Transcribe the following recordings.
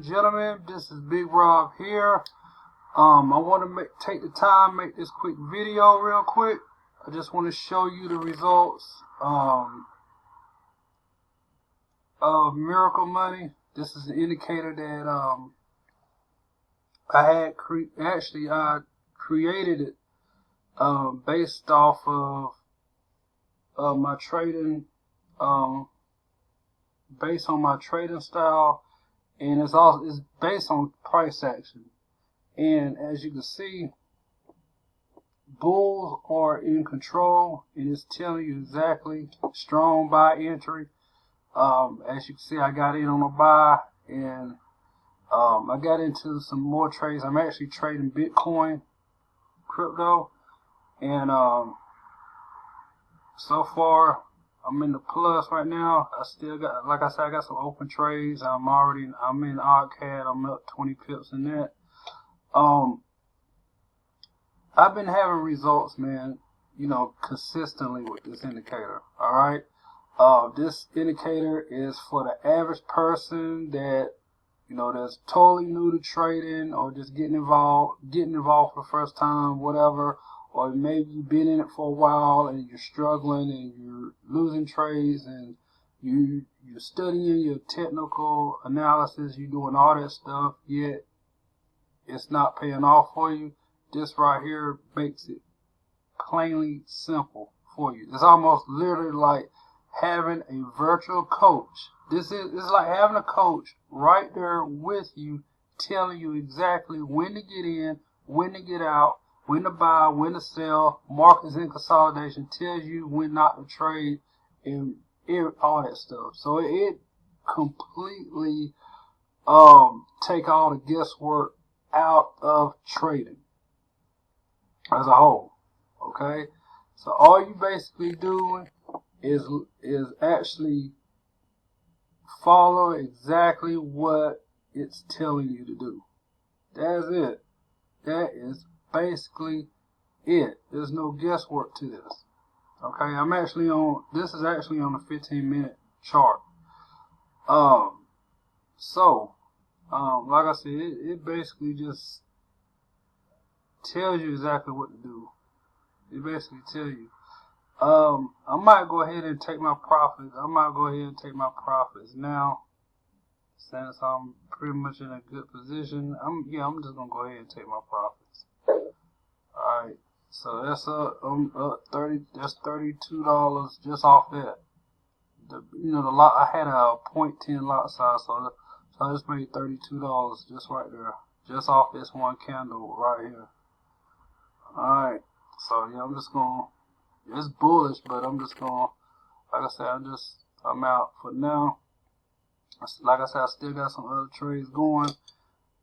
and gentlemen, this is Big Rob here. I want to take the time, make this quick video real quick. I just want to show you the results of Miracle Money. This is an indicator that I created it based off of my trading, based on my trading style, and it's based on price action. And as you can see, bulls are in control, and it's telling you exactly strong buy entry. As you can see, I got in on a buy, and I got into some more trades. I'm actually trading Bitcoin, crypto, and so far I'm in the plus right now. I still got, like I said, I got some open trades. I'm in OddCAD. I'm up 20 pips in that. I've been having results, man, consistently with this indicator. Alright. This indicator is for the average person that, that's totally new to trading, or just getting involved for the first time, whatever. Or maybe you've been in it for a while and you're struggling and you're losing trades, and you're studying your technical analysis, you're doing all that stuff, yet it's not paying off for you. This right here makes it plainly simple for you. It's almost literally like having a virtual coach. It's like having a coach right there with you, telling you exactly when to get in, when to get out, when to buy, when to sell, markets in consolidation, tells you when not to trade, and all that stuff. So it completely take all the guesswork out of trading as a whole. Okay, so all you basically doing is actually follow exactly what it's telling you to do. That's it. That is basically it. There's no guesswork to this. Okay, this is actually on a 15-minute chart. Like I said, it basically just tells you exactly what to do. It basically tells you. I might go ahead and take my profits. Now, since I'm pretty much in a good position. I'm just gonna go ahead and take my profits. Alright, so that's up 30. That's $32 just off that. The lot, I had a 0.10 lot size, so I just made $32 just right there, just off this one candle right here. Alright, so yeah, it's bullish, but I'm just gonna, like I said, I'm out for now. Like I said, I still got some other trades going,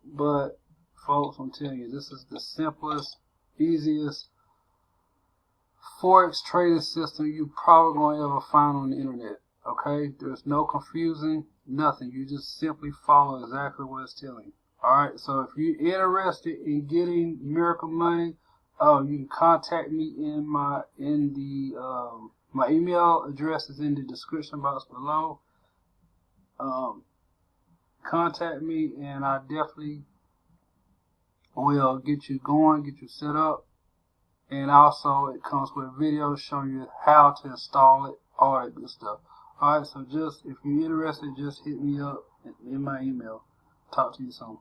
but folks, I'm telling you, this is the simplest, easiest Forex trading system you probably gonna ever find on the internet. Okay, there's no confusing, nothing. You just simply follow exactly what it's telling you. Alright, so if you're interested in getting Miracle Money, you can contact me my email address is in the description box below. Contact me, and I definitely will get you going, get you set up. And also, it comes with videos showing you how to install it, all that good stuff. Alright, so if you're interested, just hit me up in my email. Talk to you soon.